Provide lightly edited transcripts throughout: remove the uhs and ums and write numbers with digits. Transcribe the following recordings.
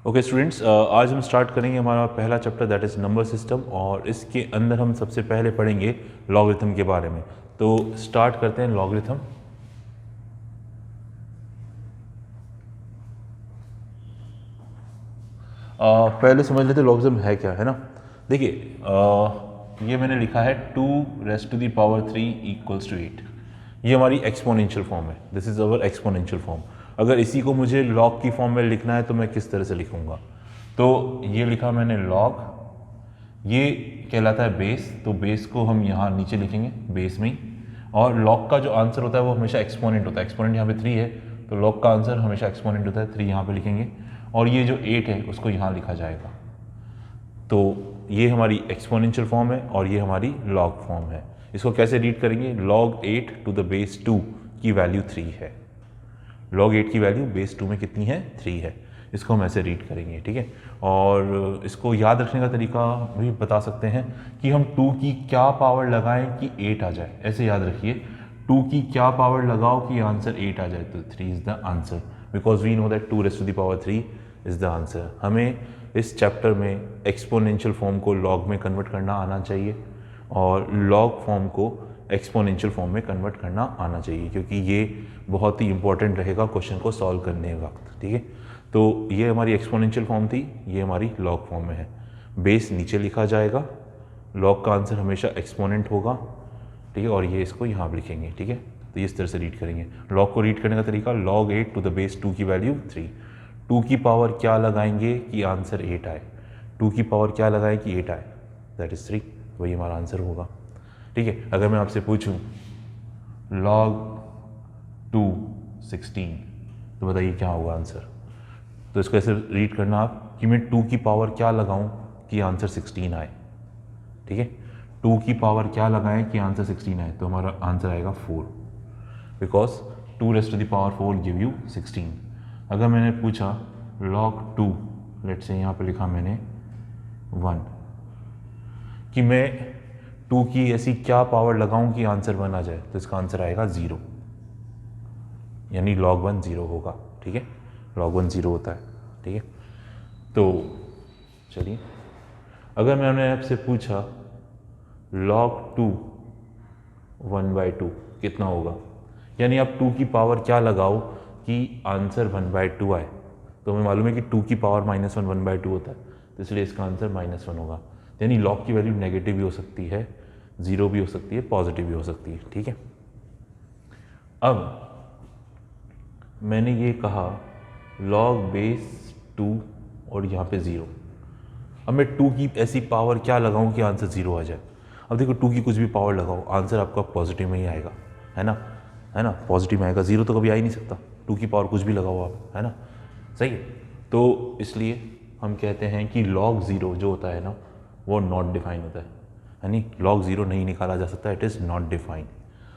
Okay students, आज हम start करेंगे हमारा पहला chapter that is number system और इसके अंदर हम सबसे पहले पढ़ेंगे लॉगरिथम के बारे में। तो स्टार्ट करते हैं लॉगरिथम। पहले समझ लेते लॉगरिथम है क्या, है ना। देखिए, ये मैंने लिखा है 2⁻³ = 8। ये हमारी एक्सपोनेंशियल फॉर्म है। This is our exponential form. अगर इसी को मुझे लॉग की फॉर्म में लिखना है तो मैं किस तरह से लिखूंगा? तो ये लिखा मैंने लॉग, ये कहलाता है बेस, तो बेस को हम यहाँ नीचे लिखेंगे बेस में ही। और लॉग का जो आंसर होता है वो हमेशा एक्सपोनेंट होता है। एक्सपोनेंट यहाँ पे 3 है तो लॉग का आंसर हमेशा एक्सपोनेंट होता है, 3 यहाँ पे लिखेंगे और ये जो 8 है उसको यहाँ लिखा जाएगा। तो ये हमारी एक्सपोनेंशियल फॉर्म है और ये हमारी लॉग फॉर्म है। इसको कैसे रीड करेंगे? log 8⁻²⁵ की वैल्यू 3 है। log 8 की वैल्यू बेस 2 में कितनी है? 3 है। इसको हम ऐसे रीड करेंगे, ठीक है। और इसको याद रखने का तरीका भी बता सकते हैं कि हम 2 की क्या पावर लगाएं कि 8 आ जाए। ऐसे याद रखिए, 2 की क्या पावर लगाओ कि आंसर 8 आ जाए, तो 3 is the answer, because we know that 2⁻³ is the answer. हमें इस चैप्टर में एक्सपोनेंशियल फॉर्म को लॉग में कन्वर्ट करना आना चाहिए और लॉग फॉर्म को एक्सपोनेंशियल फॉर्म में कन्वर्ट करना आना चाहिए, क्योंकि ये बहुत ही इंपॉर्टेंट रहेगा क्वेश्चन को सॉल्व करने वक्त, ठीक है। तो ये हमारी एक्सपोनेंशियल फॉर्म थी, ये हमारी लॉग फॉर्म में है। बेस नीचे लिखा जाएगा, लॉग का आंसर हमेशा एक्सपोनेंट होगा, ठीक है। और ये इसको यहाँ लिखेंगे, ठीक है। तो इस तरह से रीड करेंगे। लॉग को रीड करने का तरीका, log 8⁻² की वैल्यू 3। 2 की पावर क्या लगाएंगे कि आंसर 8 आए? 2 की पावर क्या लगाए कि 8 आए? That is 3। वही हमारा आंसर होगा, ठीक है। अगर मैं आपसे पूछूं log 2 16, तो बताइए क्या होगा आंसर? तो इसको ऐसे रीड करना आप कि मैं 2 की पावर क्या लगाऊं कि आंसर 16 आए, ठीक है। 2 की पावर क्या लगाएं कि आंसर 16 आए? तो हमारा आंसर आएगा 4, बिकॉज 2⁻⁴ गिव यू 16। अगर मैंने पूछा log 2, लेट से यहाँ पे लिखा मैंने 1, कि मैं 2 की ऐसी क्या पावर लगाऊं कि आंसर 1 आ जाए, तो इसका आंसर आएगा 0, यानी log 1 0 होगा, ठीक है। log 1 0 होता है, ठीक है। तो चलिए, अगर मैंने आपसे पूछा log 2 1/2 कितना होगा, यानी आप 2 की पावर क्या लगाओ कि आंसर 1/2 आए, तो हमें मालूम है कि 2 की पावर -1 1/2 होता है, तो इसलिए इसका आंसर -1 होगा। यानी log की वैल्यू नेगेटिव भी हो सकती है, 0 भी हो सकती है, पॉजिटिव भी हो सकती है, ठीक है। अब मैंने ये कहा log बेस 2 और यहाँ पे 0। अब मैं 2 की ऐसी पावर क्या लगाऊं कि आंसर 0 आ जाए? अब देखो, 2 की कुछ भी पावर लगाओ, आंसर आपका पॉजिटिव में ही आएगा, है ना, है ना, पॉजिटिव में आएगा। 0 तो कभी आ ही नहीं सकता। 2 की पावर कुछ भी लगाओ आप, है ना, सही है। तो इसलिए हम कहते हैं कि log 0 जो होता है ना, वो नॉट डिफाइन होता है, यानी log 0 नहीं निकाला जा सकता, इट इज़ नॉट डिफाइन।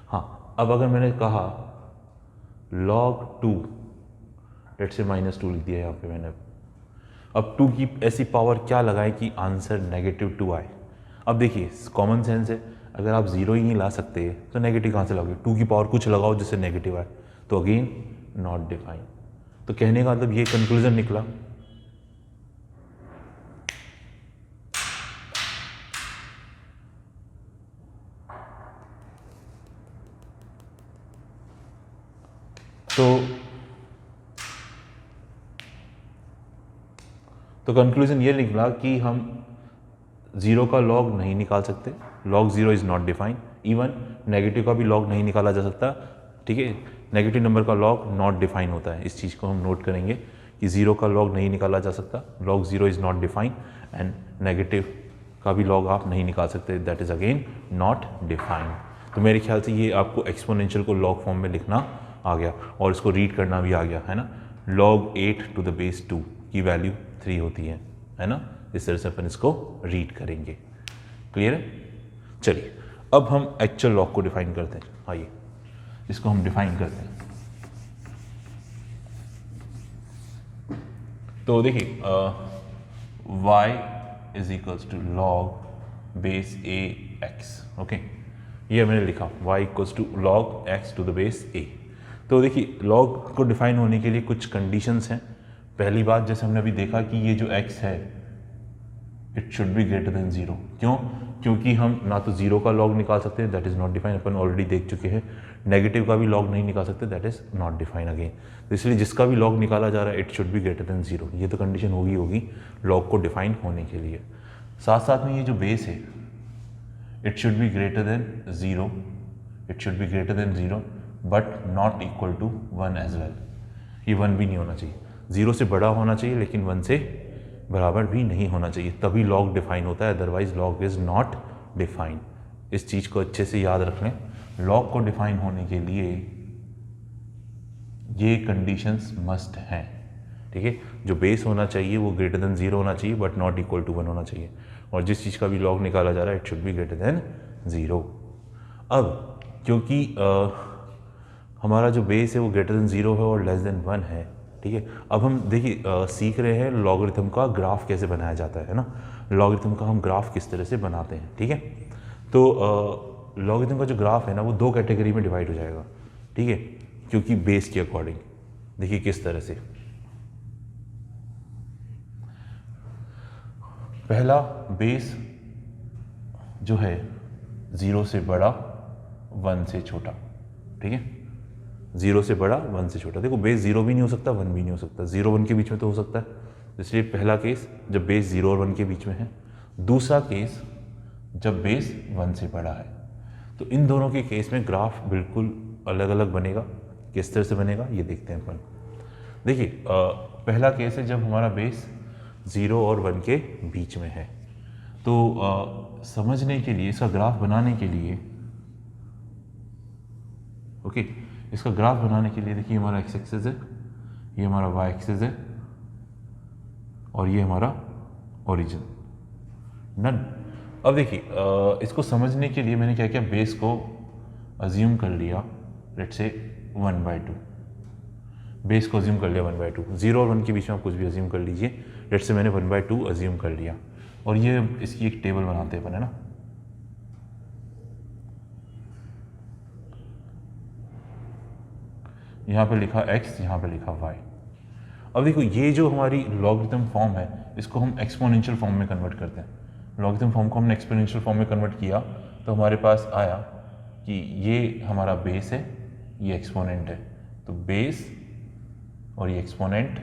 हाँ, अब अगर मैंने कहा log 2, लेट से -2 लिख दिया यहाँ पे मैंने। अब 2 की ऐसी पावर क्या लगाएं कि आंसर -2 आए? अब देखिए, कॉमन सेंस है, अगर आप 0 ही नहीं ला सकते तो नेगेटिव कहाँ से लाओगे? 2 की पावर कुछ लगाओ जिससे नेगेटिव आए, तो अगेन नॉट डिफाइन। तो कहने का मतलब ये कंक्लूजन निकला तो कंक्लूजन ये निकला कि हम 0 का लॉग नहीं निकाल सकते, log 0 is not define. Even negative का भी लॉग नहीं निकाला जा सकता, ठीक है। नेगेटिव नंबर का लॉग नॉट डिफाइन होता है, इस चीज़ को हम नोट करेंगे कि 0 का लॉग नहीं निकाला जा सकता, log 0 is not define, and negative का भी लॉग आप नहीं निकाल सकते, that is again not define. तो मेरे ख्याल से ये आपको एक्सपोनेंशियल को लॉग फॉर्म में लिखना आ गया और इसको रीड करना भी आ गया, है ना। log 8⁻² की वैल्यू 3 होती है ना। इस तरह से अपन इसको रीड करेंगे। क्लियर है? चलिए, अब हम एक्चुअल लॉग को डिफाइन करते हैं। आइए इसको हम डिफाइन करते हैं। तो देखिए, y = log base ax, okay. ये मैंने लिखा y = log x⁴ a। तो देखिए, लॉग को डिफाइन होने के लिए कुछ कंडीशंस हैं। पहली बात जैसे हमने अभी देखा कि ये जो x है it should be greater than 0। क्यों? क्योंकि हम ना तो 0 का लॉग निकाल सकते हैं, that is not define, upon already देख चुके हैं। नेगेटिव का भी लॉग नहीं निकाल सकते, that is not define again. तो इसलिए जिसका भी लॉग निकाला जा रहा है it should be greater than 0, ये तो कंडीशन होगी लॉग को डिफाइन होने के लिए। साथ साथ में ये जो बेस है it should be greater than 0, it should be greater than 0 but not equal to 1 as well. ये 1 भी नहीं होना चाहिए, 0 से बड़ा होना चाहिए लेकिन 1 से बराबर भी नहीं होना चाहिए, तभी लॉग डिफाइन होता है, otherwise log is not define. इस चीज़ को अच्छे से याद रख लें, लॉग को डिफाइन होने के लिए ये कंडीशंस मस्ट हैं, ठीक है। जो बेस होना चाहिए वो ग्रेटर देन 0 होना चाहिए बट नॉट इक्वल टू 1 होना चाहिए, और जिस चीज़ का भी लॉग निकाला जा रहा है it should be greater than 0। अब क्योंकि हमारा जो बेस है वो ग्रेटर देन 0 है और लेस देन 1 है, ठीक है। अब हम देखिए सीख रहे हैं लॉगरिथम का ग्राफ कैसे बनाया जाता है ना, लॉगरिथम का हम ग्राफ किस तरह से बनाते हैं, ठीक है। तो लॉगरिथम का जो ग्राफ है ना वो 2 कैटेगरी में डिवाइड हो जाएगा, ठीक है, क्योंकि बेस के अकॉर्डिंग। देखिए किस तरह से, पहला बेस जो है 0 से बड़ा 1 से छोटा, ठीक है, 0 से बड़ा 1 से छोटा। देखो बेस 0 भी नहीं हो सकता 1 भी नहीं हो सकता, 0 1 के बीच में तो हो सकता है, इसलिए पहला केस जब बेस 0 और 1 के बीच में है। दूसरा केस जब बेस 1 से बड़ा है। तो इन दोनों के केस में ग्राफ बिल्कुल अलग अलग बनेगा। किस तरह से बनेगा ये देखते हैं अपन। देखिए पहला केस है जब हमारा बेस 0 और 1 के बीच में है। तो समझने के लिए, इसका ग्राफ बनाने के लिए, ओके, इसका ग्राफ बनाने के लिए देखिए हमारा एक्स एक्सिस है, ये हमारा वाई एक्सिस है और ये हमारा ओरिजिन नन। अब देखिए इसको समझने के लिए मैंने क्या किया, बेस को अज्यूम कर लिया लेट्स से 1/2, बेस को अज्यूम कर लिया 1/2। 0 और 1 के बीच में आप कुछ भी अज्यूम कर लीजिए, लेट्स से मैंने 1/2 अज्यूम कर लिया। और ये इसकी एक टेबल बनाते हैं अपन, है ना। यहाँ पे लिखा x, यहाँ पे लिखा y। अब देखो ये जो हमारी लॉगरिथम फॉर्म है इसको हम एक्सपोनेंशियल फॉर्म में कन्वर्ट करते हैं। लॉगरिथम फॉर्म को हमने एक्सपोनेंशियल फॉर्म में कन्वर्ट किया तो हमारे पास आया कि ये हमारा बेस है, ये एक्सपोनेंट है, तो बेस और ये exponent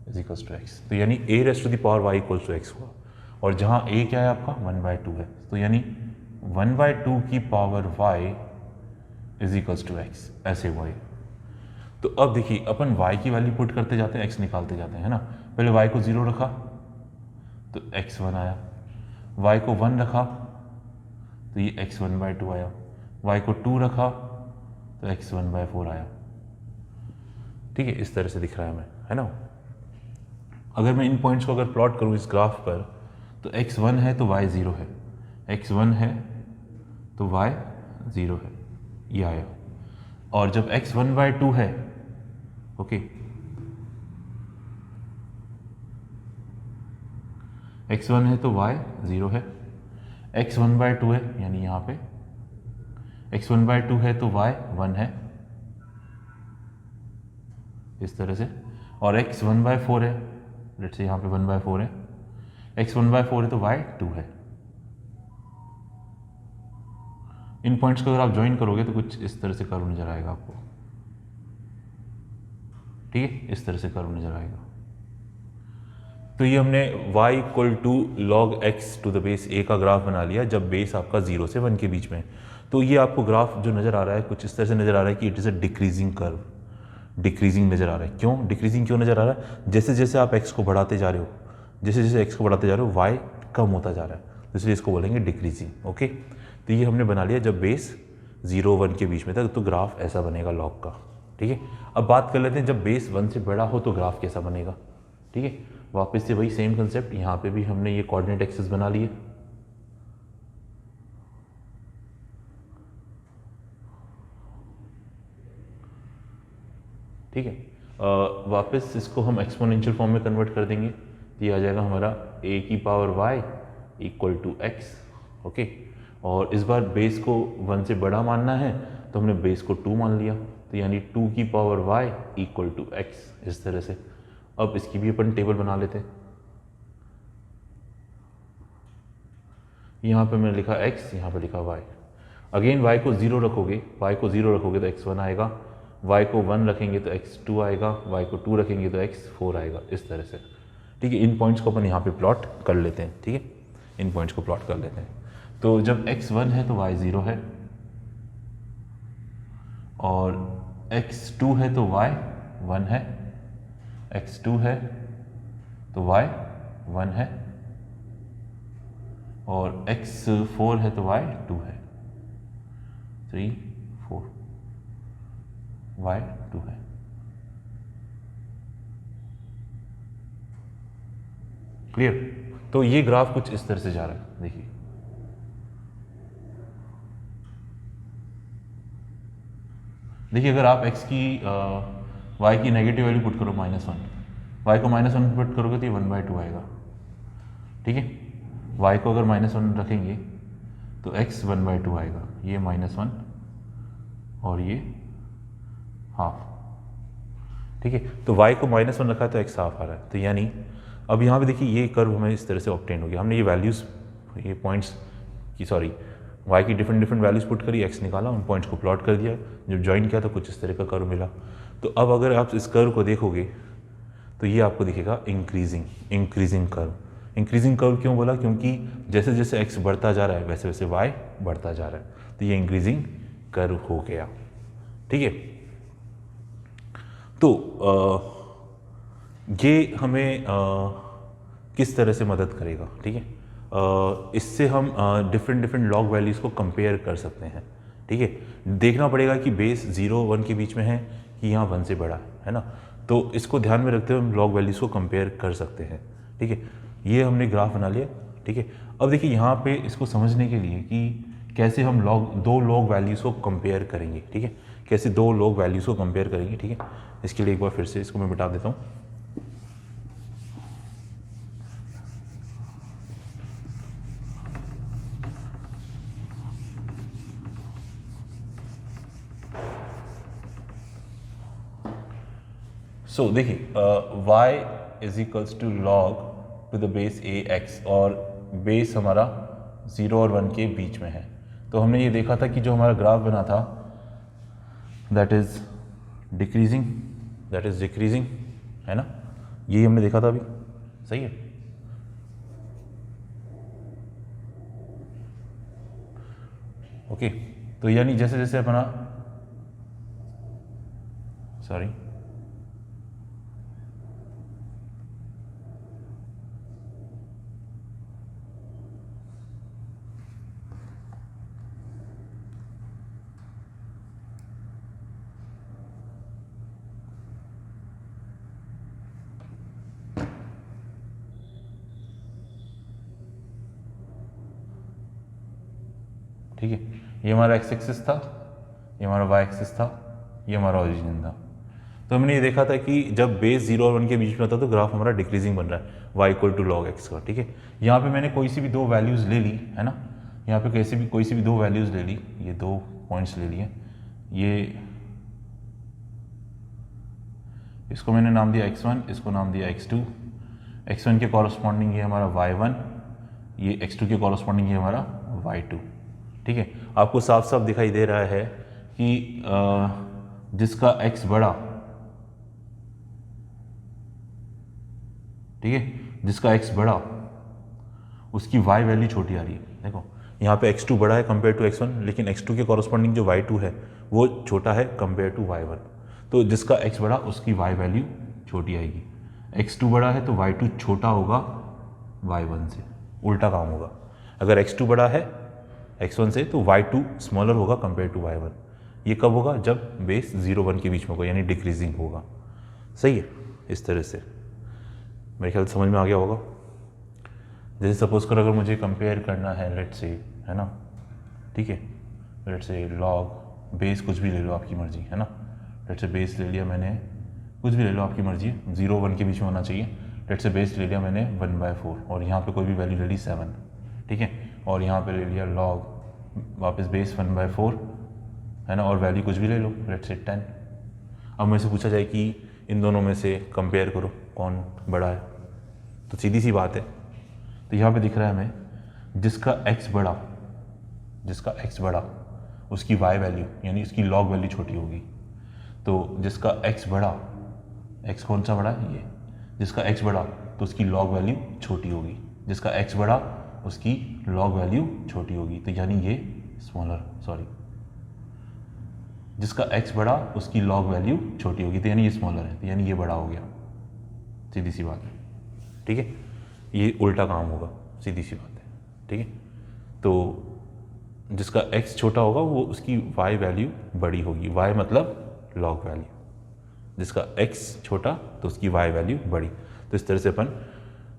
is equals to x. तो यानी a raise to the power y equals to x हुआ। और जहाँ a क्या है आपका 1/2 है, तो यानी 1/2 की power y is equals to x, ऐसे हुआ ये। तो अब देखिए अपन y की वैल्यू पुट करते जाते हैं, x निकालते जाते हैं, है ना। पहले y को 0 रखा तो x1 आया, y को 1 रखा तो ये x 1/2 आया, y को 2 रखा तो x 1/4 आया, ठीक है। इस तरह से दिख रहा है हमें, है ना। अगर मैं इन पॉइंट्स को अगर प्लॉट करूँ इस ग्राफ पर तो x1 है तो y 0 है, x1 है तो y 0 है, ये आया। और जब x 1/2 है, ओके, x1 है तो y 0 है, x 1/2 है यानी यहाँ पे x 1/2 है तो y 1 है, इस तरह से। और x 1/4 है, लेट्स से यहाँ पे 1/4 है, x 1/4 है तो y 2 है। इन पॉइंट्स को अगर आप ज्वाइन करोगे तो कुछ इस तरह से कर्व नजर आएगा आपको, ठीक है, इस तरह से कर्व नजर आएगा। तो ये हमने y equal to log x to the base a का ग्राफ बना लिया जब बेस आपका 0 से 1 के बीच में है। तो ये आपको ग्राफ जो नज़र आ रहा है कुछ इस तरह से नज़र आ रहा है कि it is a decreasing curve, decreasing नज़र आ रहा है। क्यों डिक्रीजिंग क्यों नज़र आ रहा है? जैसे जैसे आप x को बढ़ाते जा रहे हो, जैसे जैसे x को बढ़ाते जा रहे हो y कम होता जा रहा है, इसलिए इसको बोलेंगे डिक्रीजिंग, ओके। तो ये हमने बना लिया जब बेस 0 1 के बीच में था, तो ग्राफ ऐसा बनेगा लॉग का, ठीक है। अब बात कर लेते हैं जब बेस 1 से बड़ा हो तो ग्राफ कैसा बनेगा, ठीक है। वापस से वही सेम कंसेप्ट, यहाँ पे भी हमने ये कोऑर्डिनेट एक्सिस बना लिए, ठीक है। वापस इसको हम एक्सपोनेंशियल फॉर्म में कन्वर्ट कर देंगे, तो ये आ जाएगा हमारा a की power y equal to x, okay. और इस बार बेस को 1 से बड़ा मानना है तो हमने बेस को 2 मान लिया, तो यानी 2 की power y equal to x, इस तरह से। अब इसकी भी अपन टेबल बना लेते हैं। यहाँ पे मैंने लिखा x, यहाँ पे लिखा y। अगेन y को 0 रखोगे, तो x1 आएगा, y को 1 रखेंगे तो x2 आएगा, y को 2 रखेंगे तो x4 आएगा, इस तरह से। ठीक है, इन पॉइंट्स को अपन यहाँ पे प्लॉट कर लेते हैं। ठीक है, इन पॉइंट्स को प्लॉट कर लेते हैं। तो जब x1 है तो y 0 है, और x2 है तो y 1 है, x2 है तो y 1 है, और x4 है तो y 2 है, 3 4 y 2 है। क्लियर? तो ये ग्राफ कुछ इस तरह से जा रहा है, देखिए। देखिए, अगर आप x की y की नेगेटिव वैल्यू पुट करो -1, y को -1 पुट करोगे तो ये 1/2 आएगा। ठीक है, y को अगर -1 रखेंगे तो x 1/2 आएगा, ये -1 और ये हाफ। ठीक है, तो y को -1 रखा है तो x हाफ आ रहा है। तो यानी अब यहाँ पे देखिए, ये कर्व हमें इस तरह से ऑब्टेन हो गया। हमने ये वैल्यूज़, ये पॉइंट्स की, सॉरी, y की डिफरेंट वैल्यूज़ पुट करी, x निकाला, उन पॉइंट्स को प्लॉट कर दिया, जब ज्वाइन किया तो कुछ इस तरह का कर्व मिला। तो अब अगर आप इस कर्व को देखोगे तो ये आपको दिखेगा इंक्रीजिंग कर्व। इंक्रीजिंग कर्व क्यों बोला? क्योंकि जैसे जैसे x बढ़ता जा रहा है वैसे वैसे y बढ़ता जा रहा है, तो ये इंक्रीजिंग कर्व हो गया। ठीक है, तो ये हमें किस तरह से मदद करेगा? ठीक है, इससे हम डिफरेंट लॉग वैल्यूज़ को कंपेयर कर सकते हैं। ठीक है, देखना पड़ेगा कि बेस 0 1 के बीच में है कि यहाँ 1 से बड़ा है ना। तो इसको ध्यान में रखते हुए हम लॉग वैल्यूज़ को कंपेयर कर सकते हैं। ठीक है, ये हमने ग्राफ बना लिया। ठीक है, अब देखिए यहाँ पे इसको समझने के लिए कि कैसे हम दो लॉग वैल्यूज़ को कंपेयर करेंगे। ठीक है, कैसे दो लॉग वैल्यूज़ को कंपेयर करेंगे। ठीक है, इसके लिए एक बार फिर से इसको मैं मिटा देता हूँ। सो देखिए, y is equals to log to the base a x, और बेस हमारा 0 और 1 के बीच में है। तो हमने ये देखा था कि जो हमारा ग्राफ बना था दैट इज डिक्रीजिंग, है ना, यही हमने देखा था अभी। सही है, ओके। तो यानी जैसे जैसे अपना, सॉरी, ठीक है, ये हमारा x एक्सिस था, ये हमारा y एक्सिस था, ये हमारा ओरिजिन था। तो हमने ये देखा था कि जब बेस 0 और 1 के बीच में था तो ग्राफ हमारा डिक्रीजिंग बन रहा है, y equal to log x का। ठीक है, यहाँ पे मैंने कोई सी भी दो वैल्यूज़ ले ली, है ना, यहाँ पे कोई सी भी दो वैल्यूज़ ले ली, ये दो पॉइंट्स ले लिए, ये इसको मैंने नाम दिया x1, इसको नाम दिया x2। x1 के कॉरस्पॉन्डिंग ये हमारा y1, ये x2 के कॉरस्पॉन्डिंग ये हमारा y2। ठीक है, आपको साफ साफ दिखाई दे रहा है कि जिसका x बड़ा, ठीक है, जिसका x बड़ा उसकी y वैल्यू छोटी आ रही है। देखो यहाँ पे x2 बड़ा है कंपेयर टू x1, लेकिन x2 के कॉरस्पॉन्डिंग जो y2 है वो छोटा है कंपेयर टू y1। तो जिसका x बड़ा उसकी y वैल्यू छोटी आएगी। x2 बड़ा है तो y2 छोटा होगा y1 से, उल्टा काम होगा। अगर x2 बड़ा है x1 से तो y2 स्मॉलर होगा कंपेयर टू y1। ये कब होगा? जब बेस 0 1 के बीच में होगा, यानी डिक्रीजिंग होगा। सही है, इस तरह से मेरे ख्याल समझ में आ गया होगा। जैसे सपोज कर अगर मुझे कंपेयर करना है, लेट से, है ना, ठीक है, लेट से लॉग बेस कुछ भी ले लो आपकी मर्जी, है ना, लेट से बेस ले लिया मैंने, कुछ भी ले लो आपकी मर्जी है, 0 1 के बीच में होना चाहिए। लेट से बेस ले लिया मैंने 1/4 और यहाँ पे कोई भी वैल्यू ले ली 7, ठीक है, और यहाँ पे ले लिया लॉग वापस बेस 1/4 है ना, और वैल्यू कुछ भी ले लो, लेट्स से 10। अब मेरे से पूछा जाए कि इन दोनों में से कंपेयर करो कौन बड़ा है, तो सीधी सी बात है, तो यहाँ पे दिख रहा है हमें जिसका x बड़ा उसकी y वैल्यू यानी उसकी log वैल्यू छोटी होगी। तो जिसका x बड़ा, x कौन सा बड़ा है, ये, जिसका x बड़ा तो उसकी log वैल्यू छोटी होगी, जिसका x बड़ा उसकी log वैल्यू छोटी होगी, तो यानी ये जिसका x बड़ा उसकी log वैल्यू छोटी होगी, तो यानी ये स्मॉलर है, तो यानी ये बड़ा हो गया। सीधी सी बात है, ठीक है, ये उल्टा काम होगा, सीधी सी बात है, ठीक है। तो जिसका x छोटा होगा वो उसकी y वैल्यू बड़ी होगी, y मतलब log वैल्यू, जिसका x छोटा तो उसकी y वैल्यू बड़ी। तो इस तरह से अपन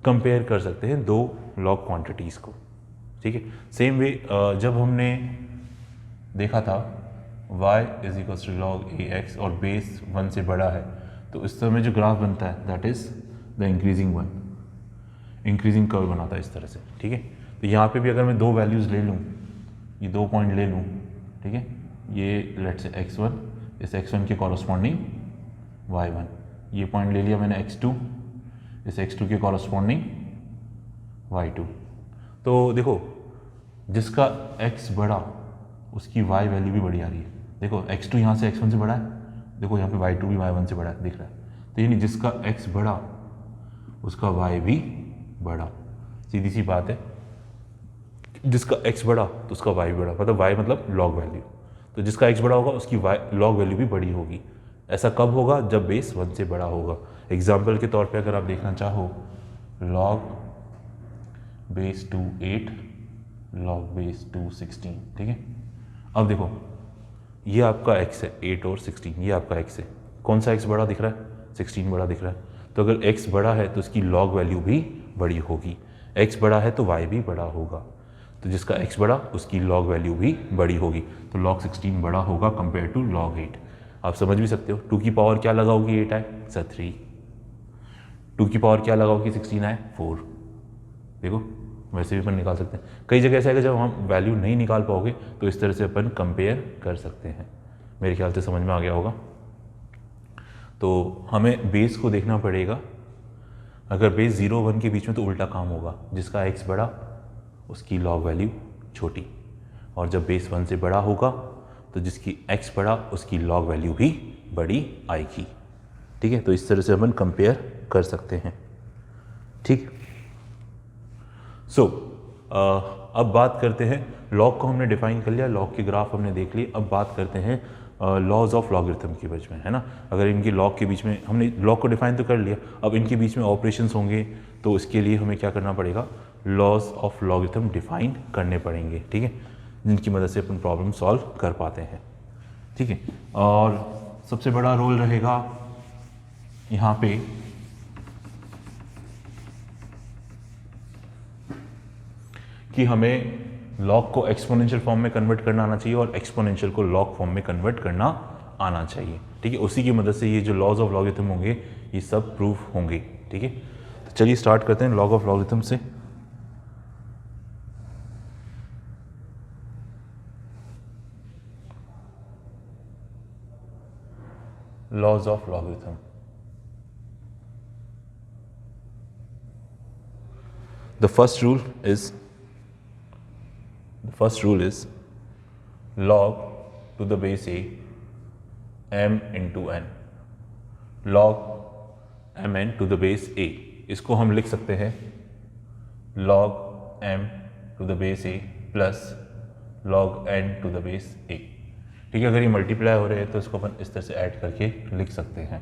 कंपेयर कर सकते हैं दो log क्वांटिटीज़ को, ठीक है। सेम वे जब हमने देखा था y इज log ax और बेस 1 से बड़ा है, तो इस समय जो ग्राफ बनता है that is the increasing curve बनाता है इस तरह से, ठीक है। तो यहाँ पे भी अगर मैं दो वैल्यूज़ ले लूँ, ये दो पॉइंट ले लूँ, ठीक है, ये लेट्स से x1, इस x1 के कॉरस्पॉन्डिंग y1, ये पॉइंट ले लिया मैंने x2, इस x2 के कॉरस्पॉन्डिंग y2। तो देखो जिसका x बड़ा उसकी y वैल्यू भी बड़ी आ रही है, देखो x2 यहाँ से x1 से बड़ा है, देखो यहाँ पे y2 भी y1 से बड़ा है, दिख रहा है। तो यानी जिसका x बड़ा उसका y भी बड़ा, सीधी सी बात है, जिसका x बड़ा तो उसका y बड़ा, मतलब y मतलब log वैल्यू, तो जिसका x बड़ा होगा उसकी y log वैल्यू भी बड़ी होगी। ऐसा कब होगा, जब बेस 1 से बड़ा होगा। एग्जाम्पल के तौर पे अगर आप देखना चाहो, log बेस 2 8, log बेस 2 16, ठीक है। अब देखो ये आपका x है 8 और 16, ये आपका x है, कौन सा x बड़ा दिख रहा है, 16 बड़ा दिख रहा है। तो अगर x बड़ा है तो उसकी log वैल्यू भी बड़ी होगी, x बड़ा है तो y भी बड़ा होगा, तो जिसका x बड़ा उसकी log वैल्यू भी बड़ी होगी, तो log 16 बड़ा होगा कंपेयर टू log 8। आप समझ भी सकते हो, 2 की पावर क्या लगाओगी, 8 आए सर 3, 2 की पावर क्या लगाओगी, 16 आए 4। देखो वैसे भी अपन निकाल सकते हैं। कई जगह ऐसा है कि जब हम वैल्यू नहीं निकाल पाओगे तो इस तरह से अपन कंपेयर कर सकते हैं। मेरे ख्याल से समझ में आ गया होगा। तो हमें बेस को देखना पड़ेगा, अगर बेस 0 1 के बीच में तो उल्टा काम होगा, जिसका x बड़ा उसकी log वैल्यू छोटी, और जब बेस 1 से बड़ा होगा तो जिसकी x बड़ा उसकी log वैल्यू भी बड़ी आएगी, ठीक है। तो इस तरह से अपन कंपेयर कर सकते हैं, ठीक। सो अब बात करते हैं, log को हमने डिफाइन कर लिया, log के ग्राफ हमने देख लिए, अब बात करते हैं लॉज ऑफ लॉगरिथम के बीच में, है ना। अगर इनके लॉग के बीच में हमने लॉग को डिफाइन तो कर लिया, अब इनके बीच में ऑपरेशंस होंगे तो इसके लिए हमें क्या करना पड़ेगा, लॉज ऑफ लॉगरिथम डिफाइन करने पड़ेंगे, ठीक है, जिनकी मदद से अपन प्रॉब्लम सॉल्व कर पाते हैं, ठीक है। और सबसे बड़ा रोल रहेगा यहाँ पे कि हमें लॉग को एक्सपोनेंशियल फॉर्म में कन्वर्ट करना आना चाहिए और एक्सपोनेंशियल को लॉग फॉर्म में कन्वर्ट करना आना चाहिए, ठीक है। उसी की मदद से ये जो लॉज ऑफ लॉगरिथम होंगे ये सब प्रूफ होंगे, ठीक है। तो चलिए स्टार्ट करते हैं लॉग ऑफ लॉगरिथम से। Laws of logarithm, the first rule is log to the base a m into n, log mn to the base a, इसको हम लिख सकते हैं log m to the base a plus log n to the base a, ठीक है। अगर ये multiply हो रहे हैं तो इसको अपन इस तरह से ऐड करके लिख सकते हैं,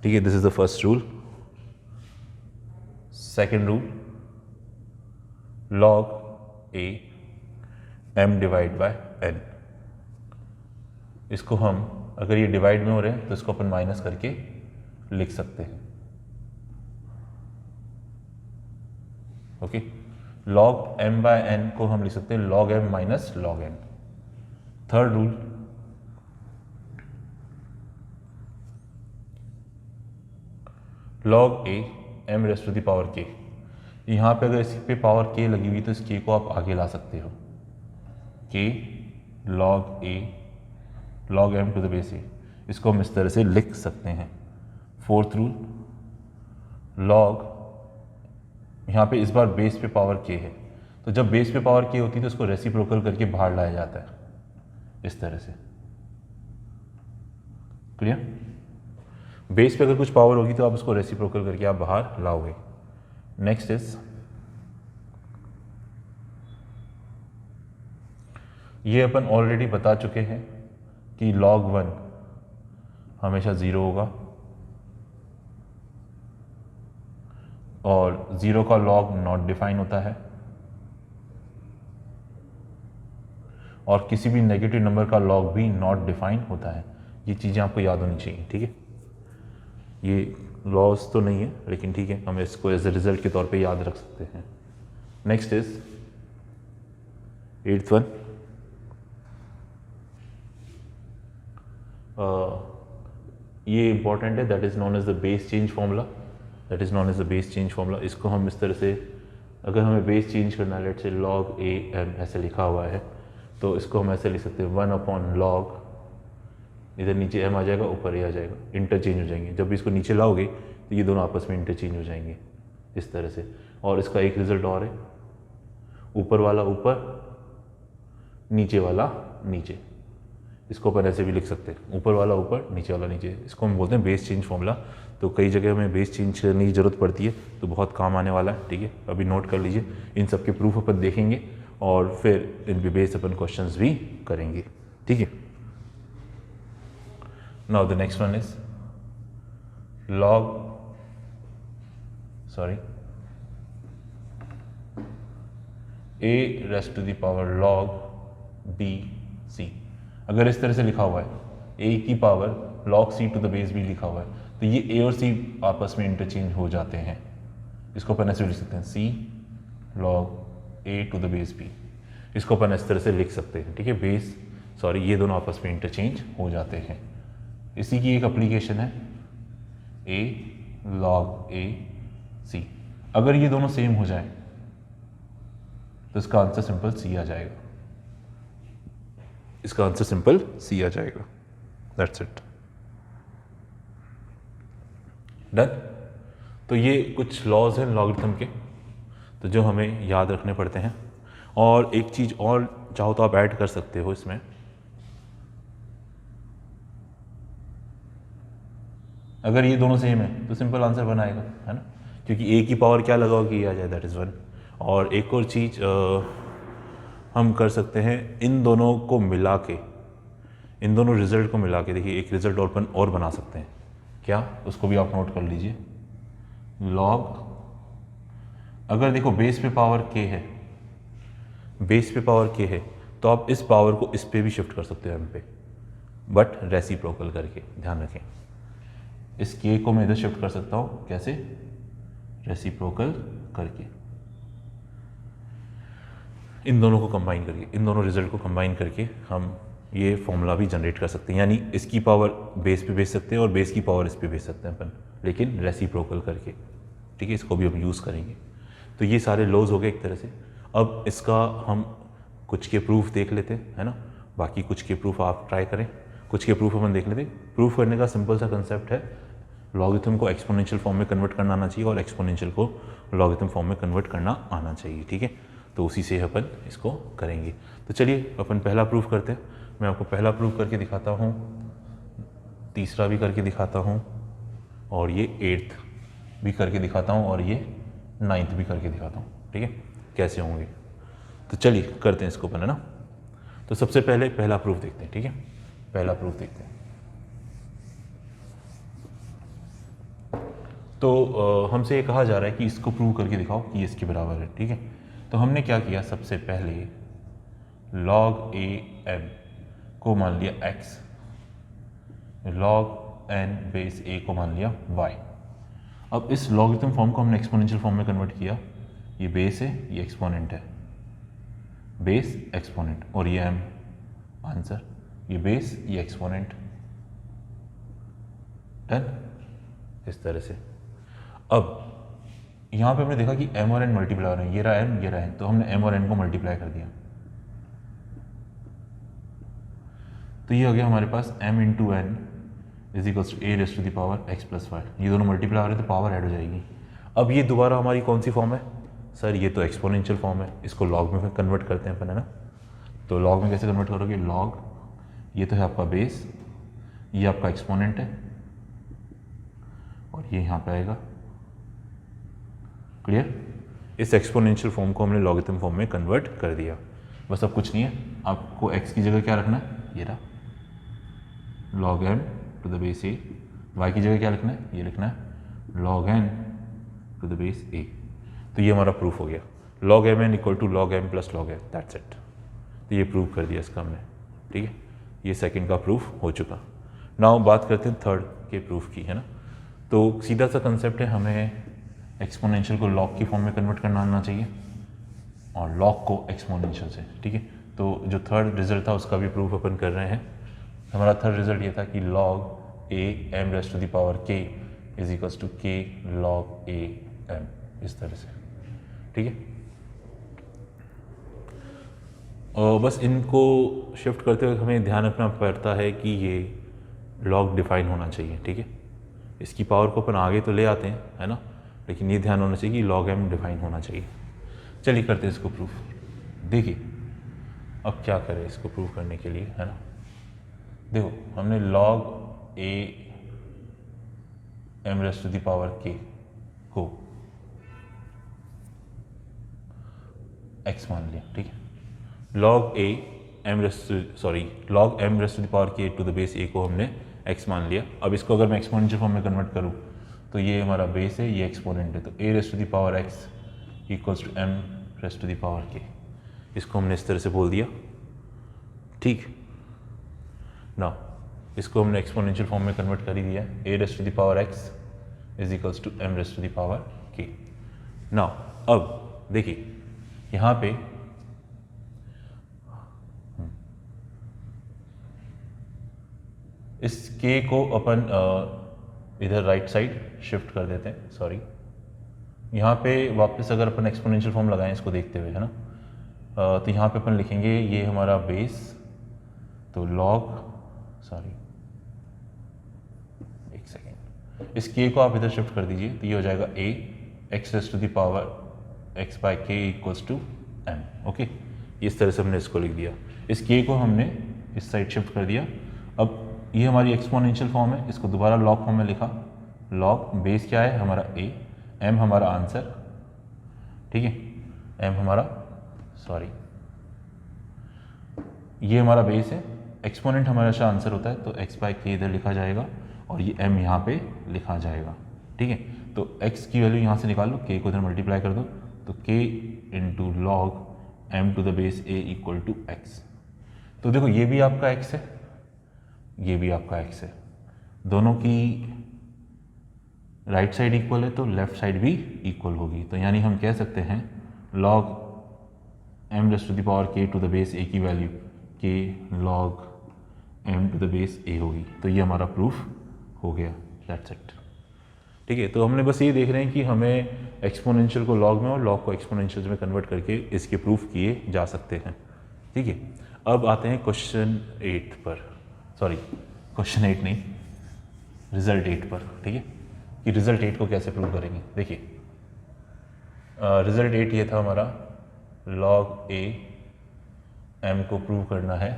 ठीक है। This is the first rule. Second rule, log a m divide by n, इसको हम अगर ये डिवाइड में हो रहे हैं तो इसको अपन माइनस करके लिख सकते हैं, okay. log m by n को हम लिख सकते हैं log m minus log n। Third rule, log a m raise to the power k, यहाँ पे अगर इस पे पावर k लगी हुई तो इस k को आप आगे ला सकते हो, k log a log m to the base a, इसको हम इस तरह से लिख सकते हैं। फोर्थ रूल, log, यहाँ पे इस बार बेस पे पावर k है, तो जब बेस पे पावर k होती है तो इसको रेसिप्रोकल करके बाहर लाया जाता है इस तरह से। क्लियर? बेस पे अगर कुछ पावर होगी तो आप उसको रेसिप्रोकल करके आप बाहर लाओगे। नेक्स्ट इज, ये अपन ऑलरेडी बता चुके हैं कि log 1 हमेशा 0 होगा और 0 का log नॉट डिफाइन होता है, और किसी भी नेगेटिव नंबर का log भी नॉट डिफाइन होता है। ये चीज़ें आपको याद होनी चाहिए, ठीक है? ये लॉस तो नहीं है लेकिन ठीक है, हम इसको एज ए रिजल्ट के तौर पे याद रख सकते हैं। नेक्स्ट इज 8th वन, ये इंपॉर्टेंट है, that is known as the base change formula, that is known as the base change formula. इसको हम इस तरह से, अगर हमें बेस चेंज करना है, लेट से log a m ऐसे लिखा हुआ है, तो इसको हम ऐसे लिख सकते हैं 1/log, इधर नीचे m आ जाएगा, ऊपर a आ जाएगा, इंटरचेंज हो जाएंगे। जब भी इसको नीचे लाओगे तो ये दोनों आपस में इंटरचेंज हो जाएंगे इस तरह से। और इसका एक रिजल्ट और है, ऊपर वाला ऊपर, नीचे वाला नीचे, इसको अपन ऐसे भी लिख सकते हैं, ऊपर वाला ऊपर, नीचे वाला नीचे। इसको हम बोलते हैं बेस चेंज फॉर्मूला। तो कई जगह हमें बेस चेंज करने की ज़रूरत पड़ती है, तो बहुत काम आने वाला है, ठीक है? अभी नोट कर लीजिए, इन सब के प्रूफ अपन देखेंगे और फिर इन पे बेस अपन क्वेश्चंस भी करेंगे, ठीक है? Now the next one is log, sorry, a raised to the power log b c। अगर इस तरह से लिखा हुआ है a की power log c to the base b लिखा हुआ है, तो ये a और c आपस में इंटरचेंज हो जाते हैं। इसको अपन ऐसे लिख सकते हैं c log a to the base b, इसको अपन इस तरह से लिख सकते हैं, ठीक है? बेस, सॉरी, ये दोनों आपस में इंटरचेंज हो जाते हैं। इसी की एक एप्लीकेशन है a log a c। अगर ये दोनों सेम हो जाए तो इसका आंसर सिंपल सी आ जाएगा, इसका आंसर सिंपल सी आ जाएगा। That's it, done. तो ये कुछ लॉज हैं लॉगरिथम के, तो जो हमें याद रखने पड़ते हैं। और एक चीज़ और चाहो तो आप ऐड कर सकते हो इसमें, अगर ये दोनों सेम है तो सिंपल आंसर बनाएगा, है ना? क्योंकि a की पावर क्या लगाओ कि आ जाए, दैट इज़ 1। और एक और चीज़ हम कर सकते हैं, इन दोनों को मिला के, इन दोनों रिजल्ट को मिला के, देखिए एक रिजल्ट और बना सकते हैं। क्या? उसको भी आप नोट कर लीजिए। log, अगर देखो बेस पे पावर k है, बेस पे पावर k है, तो आप इस पावर को इस पे भी शिफ्ट कर सकते हो m पे, बट रेसिप्रोकल करके, ध्यान रखें। इस k को मैं इधर शिफ्ट कर सकता हूँ, कैसे? रेसिप्रोकल करके, इन दोनों को कंबाइन करके, इन दोनों रिजल्ट को कंबाइन करके हम ये फॉर्मूला भी जनरेट कर सकते हैं। यानी इसकी पावर बेस पे भेज सकते हैं और बेस की पावर इस पे भेज सकते हैं अपन, लेकिन रेसिप्रोकल करके, ठीक है? इसको भी हम यूज़ करेंगे। तो ये सारे लॉज हो गए एक तरह से। अब इसका हम कुछ के प्रूफ देख लेते हैं, है ना? बाकी कुछ के प्रूफ आप ट्राई करें, कुछ के प्रूफ अपन देख लेते। प्रूफ करने का सिंपल सा कंसेप्ट है, लॉगरिथम को एक्सपोनेंशियल फॉर्म में कन्वर्ट करना आना चाहिए और एक्सपोनेंशियल को लॉगरिथम फॉर्म में कन्वर्ट करना आना चाहिए, ठीक है? तो उसी से अपन इसको करेंगे। तो चलिए अपन पहला प्रूफ करते हैं। मैं आपको पहला प्रूफ करके दिखाता हूँ, तीसरा भी करके दिखाता हूँ, और ये 8th भी करके दिखाता हूँ, और ये 9th भी करके दिखाता हूँ, ठीक है? कैसे होंगे, तो चलिए करते हैं इसको अपन, है ना? तो सबसे पहले पहला प्रूफ देखते हैं, ठीक है? पहला प्रूफ देखते हैं। तो हमसे ये कहा जा रहा है कि इसको प्रूव करके दिखाओ कि ये इसके बराबर है, ठीक है? तो हमने क्या किया, सबसे पहले log a m को मान लिया x, log n base a को मान लिया y। अब इस लॉगरिथम फॉर्म को हमने एक्सपोनेंशियल फॉर्म में कन्वर्ट किया। ये बेस है, ये एक्सपोनेंट है, बेस एक्सपोनेंट, और ये m आंसर, ये बेस ये एक्सपोनेंट, डन। इस तरह से अब यहाँ पे हमने देखा कि m और n मल्टीप्लाई हो रहे हैं, ये रहा m, ये रहा n, तो हमने m और n को मल्टीप्लाई कर दिया। तो ये हो गया हमारे पास m into n is equals to a raise to the power x plus y, ये दोनों मल्टीप्लाई हो रहे हैं तो पावर ऐड हो जाएगी। अब ये दोबारा हमारी कौन सी फॉर्म है सर, ये तो एक्सपोनेंशियल फॉर्म है, इसको लॉग में कन्वर्ट करते हैं अपन, है ना। तो लॉग में कैसे कन्वर्ट करोगे, लॉग, ये तो है आपका बेस, ये आपका एक्सपोनेंट है और ये यहाँ पे आएगा, क्लियर। इस एक्सपोनेंशियल फॉर्म को हमने लॉगरिथम फॉर्म में कन्वर्ट कर दिया, बस अब कुछ नहीं है, आपको x की जगह क्या रखना है, ये रहा log m to the base a, y की जगह क्या लिखना है, ये लिखना है log n to the base a। तो ये हमारा प्रूफ हो गया, log mn equal to log m plus log n, that's it. तो ये प्रूव कर दिया इसका हमने, ठीक है, ये सेकंड का प्रूफ हो चुका। नाउ बात करते हैं थर्ड के प्रूफ की, है ना। तो सीधा सा कंसेप्ट है, हमें एक्सपोनेंशियल को लॉग की फॉर्म में कन्वर्ट करना आना चाहिए और लॉग को एक्सपोनेंशियल से, ठीक है। तो जो थर्ड रिजल्ट था उसका भी प्रूफ अपन कर रहे हैं। हमारा थर्ड रिजल्ट ये था कि log a m raise to the power k is equals to k log a m, इस तरह से, ठीक है। और बस इनको शिफ्ट करते हुए हमें ध्यान रखना पड़ता है कि ये लॉग डिफाइन होना चाहिए, ठीक है। इसकी पावर को अपन आगे तो ले आते हैं, है ना, लेकिन ये ध्यान होना चाहिए कि लॉग एम डिफाइन होना चाहिए। चलिए करते हैं इसको प्रूफ। देखिए अब क्या करें इसको प्रूव करने के लिए, है ना। देखो हमने log a m raise to the power k को एक्स मान लिया, ठीक है। Log a m raise log m raise to the power k to the base a को हमने एक्स मान लिया। अब इसको अगर मैं एक्सपोनेंशियल फॉर्म में कन्वर्ट करूँ तो ये हमारा बेस है, ये एक्सपोनेंट है, तो a raise to the power x equals to m raise to the power k, इसको हमने इस तरह से बोल दिया, ठीक ना। इसको हमने एक्सपोनेंशियल फॉर्म में कन्वर्ट कर ही दिया, a raise to the power x is equals to m raise to the power k. ना अब देखिए यहाँ पे इस के को अपन इधर राइट साइड शिफ्ट कर देते हैं, सॉरी, यहाँ पे वापस अगर अपन एक्सपोनेंशियल फॉर्म लगाएं इसको देखते हुए, है ना, तो यहाँ पे अपन लिखेंगे ये हमारा बेस, तो लॉग, सॉरी एक सेकेंड, इस के को आप इधर शिफ्ट कर दीजिए तो ये हो जाएगा a x raise to the power x by k equals to m, okay. इस तरह से हमने इसको लिख दिया, इस के को हमने इस साइड शिफ्ट कर दिया। अब ये हमारी एक्सपोनेंशियल फॉर्म है, इसको दोबारा लॉग फॉर्म में लिखा, लॉग बेस क्या है हमारा ए, एम हमारा आंसर, ठीक है, एम हमारा, सॉरी ये हमारा बेस है, एक्सपोनेंट हमारा अच्छा आंसर होता है, तो एक्स बाई के इधर लिखा जाएगा और ये एम यहाँ पे लिखा जाएगा, ठीक है। तो एक्स की वैल्यू यहाँ से निकाल लो, के को इधर मल्टीप्लाई कर दो, तो k into log m to the base a equal to x. तो देखो ये भी आपका एक्स है, ये भी आपका एक्स है, दोनों की राइट साइड इक्वल है तो लेफ्ट साइड भी इक्वल होगी। तो यानी हम कह सकते हैं log m raise to the power k to the base a की value k log m to the base a होगी। तो ये हमारा प्रूफ हो गया, दैट्स इट, ठीक है। तो हमने बस ये देख रहे हैं कि हमें एक्सपोनेंशियल को लॉग में और लॉग को एक्सपोनेंशियल में कन्वर्ट करके इसके प्रूफ किए जा सकते हैं, ठीक है। अब आते हैं क्वेश्चन 8 पर, सॉरी क्वेश्चन 8 नहीं, रिजल्ट 8 पर, ठीक है, कि रिजल्ट 8 को कैसे प्रूव करेंगे। देखिए रिजल्ट 8 ये था हमारा, लॉग ए एम को प्रूव करना है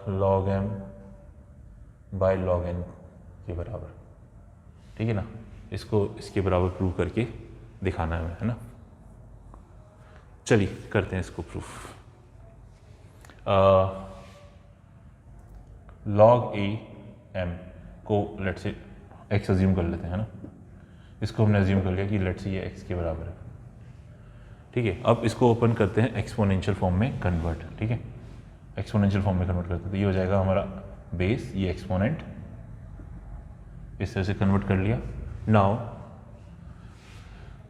log m by log n के बराबर, ठीक है ना। इसको इसके बराबर प्रूव करके दिखाना है ना। चलिए करते हैं इसको प्रूफ। लॉग ए एम को लेट्स से एक्स अज्यूम कर लेते हैं, है ना। इसको हमने अज्यूम कर लिया कि लेट्स से ये एक्स के बराबर है, ठीक है। अब इसको ओपन करते हैं एक्सपोनेंशियल फॉर्म में कन्वर्ट, ठीक है, एक्सपोनेंशियल फॉर्म में कन्वर्ट करते हैं तो ये हो जाएगा हमारा बेस, ये एक्सपोनेंट, इस तरह से कन्वर्ट कर लिया। नाउ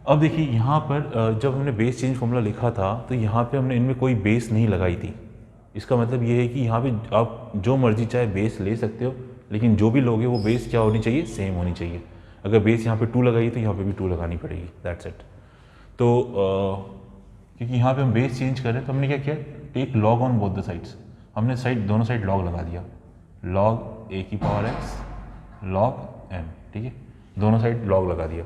अब देखिए यहाँ पर जब हमने बेस चेंज फॉर्मूला लिखा था तो यहाँ पे हमने इनमें कोई बेस नहीं लगाई थी। इसका मतलब ये है कि यहाँ पे आप जो मर्जी चाहे बेस ले सकते हो, लेकिन जो भी लोगे वो बेस क्या होनी चाहिए, सेम होनी चाहिए। अगर बेस यहाँ पे 2 लगाई तो यहाँ पे भी 2 लगानी पड़ेगी, दैट्स इट। तो क्योंकि यहाँ पे हम बेस चेंज कर रहे हैं तो हमने क्या किया, take log on both the sides. हमने दोनों साइड लॉग लगा दिया, लॉग ए की पावर एक्स लॉग एम, ठीक है, दोनों साइड लॉग लगा दिया।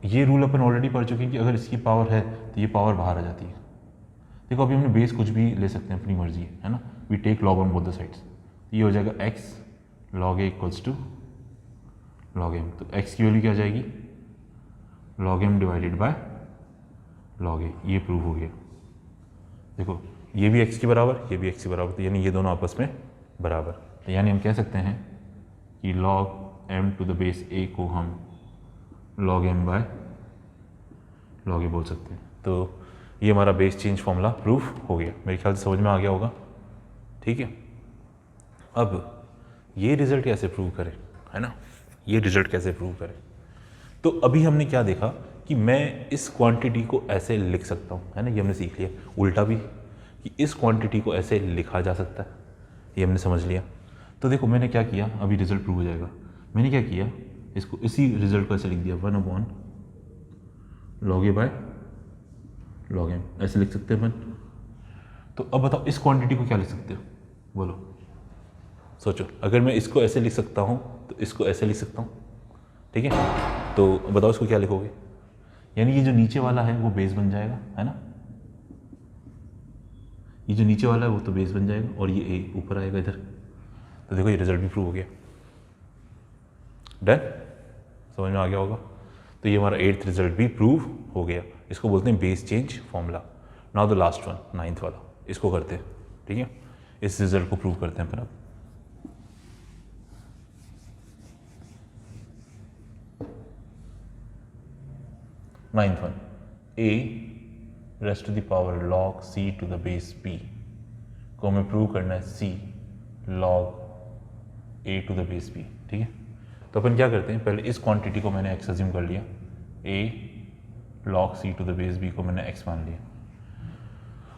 ये रूल अपन ऑलरेडी पढ़ चुके हैं कि अगर इसकी पावर है तो ये पावर बाहर आ जाती है। देखो अभी हमने बेस कुछ भी ले सकते हैं, अपनी मर्जी है ना, we take log on both the sides. ये हो जाएगा x log a equals to log m, तो एक्स की वैल्यू क्या आ जाएगी, log m divided by log a, ये प्रूव हो गया। देखो ये भी एक्स के बराबर, ये भी एक्स के बराबर, तो यानी ये दोनों आपस में बराबर, तो यानी हम कह सकते हैं कि log m to the base a को हम log m by log a बोल सकते हैं। तो ये हमारा बेस चेंज फॉर्मूला प्रूफ हो गया, मेरे ख्याल से समझ में आ गया होगा, ठीक है। अब ये रिजल्ट कैसे प्रूव करें, है ना, ये रिजल्ट कैसे प्रूव करें। तो अभी हमने क्या देखा कि मैं इस क्वांटिटी को ऐसे लिख सकता हूँ, है ना, ये हमने सीख लिया। उल्टा भी कि इस क्वांटिटी को ऐसे लिखा जा सकता है, ये हमने समझ लिया। तो देखो मैंने क्या किया, अभी रिजल्ट प्रूव हो जाएगा। मैंने क्या किया, इसको इसी रिजल्ट को ऐसे लिख दिया 1/log A by log M, ऐसे लिख सकते हैं अपन। तो अब बताओ इस क्वांटिटी को क्या लिख सकते हो, बोलो, सोचो। अगर मैं इसको ऐसे लिख सकता हूँ तो इसको ऐसे लिख सकता हूँ, ठीक है। तो बताओ इसको क्या लिखोगे, यानी ये जो नीचे वाला है वो बेस बन जाएगा, है ना, ये जो नीचे वाला है वो तो बेस बन जाएगा और ये ए ऊपर आएगा इधर। तो देखो ये रिजल्ट भी प्रूव हो गया, डन, समझ में आ गया होगा। तो ये हमारा 8th रिजल्ट भी प्रूव हो गया, इसको बोलते हैं base change formula. Now the last one, 9th वाला, इसको करते हैं, ठीक है, इस रिजल्ट को प्रूव करते हैं फिर। अब 9th one, a raised to the power log c to the base b को हमें प्रूव करना है c log a to the base b, ठीक है। तो अपन क्या करते हैं, पहले इस क्वांटिटी को मैंने x अज्यूम कर लिया, a log c to the base b को मैंने x मान लिया।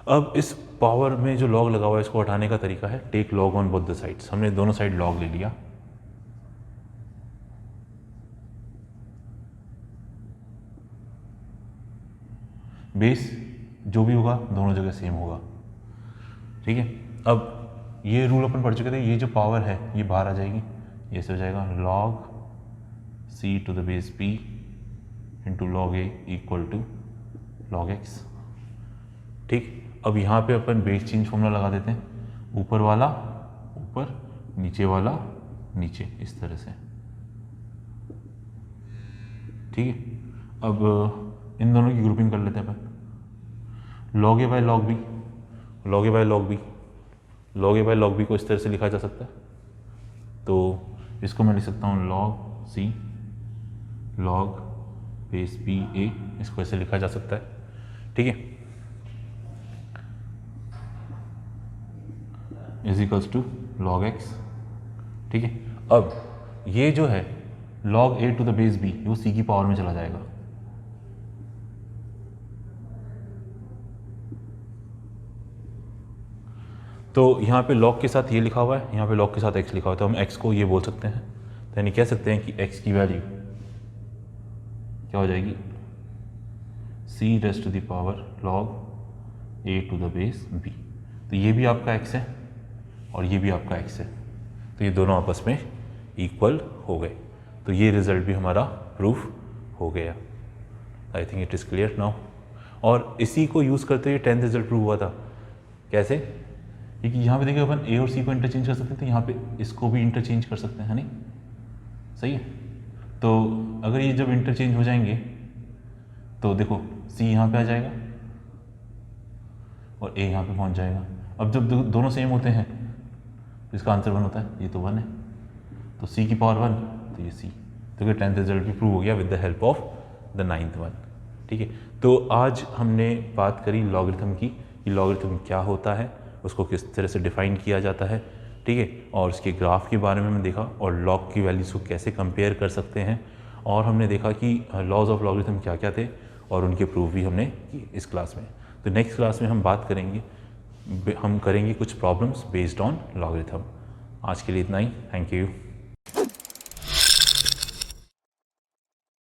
अब इस पावर में जो log लगा हुआ है इसको हटाने का तरीका है take log on both the sides. हमने दोनों साइड log ले लिया, बेस जो भी होगा दोनों जगह सेम होगा, ठीक है। अब ये रूल अपन पढ़ चुके थे, ये जो पावर है ये बाहर आ जाएगी, ये से हो जाएगा log c to the base b into log a equal to log x, ठीक। अब यहाँ पे अपन बेस चेंज फॉर्मूला लगा देते हैं, ऊपर वाला ऊपर, नीचे वाला नीचे, इस तरह से, ठीक है। अब इन दोनों की ग्रुपिंग कर लेते हैं अपन, log a by log b, log a by log b, log a by log b को इस तरह से लिखा जा सकता है। तो इसको मैं लिख सकता हूँ log c log base b a, इसको ऐसे लिखा जा सकता है, ठीक है, is equals to log x, ठीक है। अब ये जो है log a to the base b वो c की पावर में चला जाएगा, तो यहाँ पे log के साथ ये लिखा हुआ है, यहाँ पे log के साथ x लिखा हुआ है, तो हम x को ये बोल सकते हैं, तो यानी कह सकते हैं कि x की वैल्यू क्या हो जाएगी, c raised to the power log a to the base b। तो ये भी आपका x है और ये भी आपका x है, तो ये दोनों आपस में इक्वल हो गए। तो ये रिजल्ट भी हमारा प्रूफ हो गया। I think it is clear now. और इसी को यूज़ करते हुए 10th रिजल्ट प्रूव हुआ था। कैसे? क्योंकि यहाँ पे देखिए अपन a और c को इंटरचेंज कर सकते हैं, तो यहाँ पे इसको भी इंटरचेंज कर सकते हैं, है नहीं? सही है। तो अगर ये जब इंटरचेंज हो जाएंगे तो देखो c यहाँ पे आ जाएगा और a यहाँ पे पहुँच जाएगा। अब जब दोनों सेम होते हैं तो इसका आंसर 1 होता है, ये तो 1 है, तो c की पावर 1, तो ये c। तो 10th रिजल्ट भी प्रूव हो गया with the help of the 9th one. ठीक है, तो आज हमने बात करी लॉगरिथम की कि लॉगरिथम क्या होता है, उसको किस तरह से डिफाइन किया जाता है, ठीक है, और उसके ग्राफ के बारे में हमने देखा और लॉग की वैल्यूज़ को कैसे कंपेयर कर सकते हैं, और हमने देखा कि लॉज ऑफ लॉगरिथम क्या क्या थे और उनके प्रूफ भी हमने की इस क्लास में। तो नेक्स्ट क्लास में हम बात करेंगे, हम करेंगे कुछ प्रॉब्लम्स बेस्ड ऑन लॉगरिथम। आज के लिए इतना ही, थैंक यू।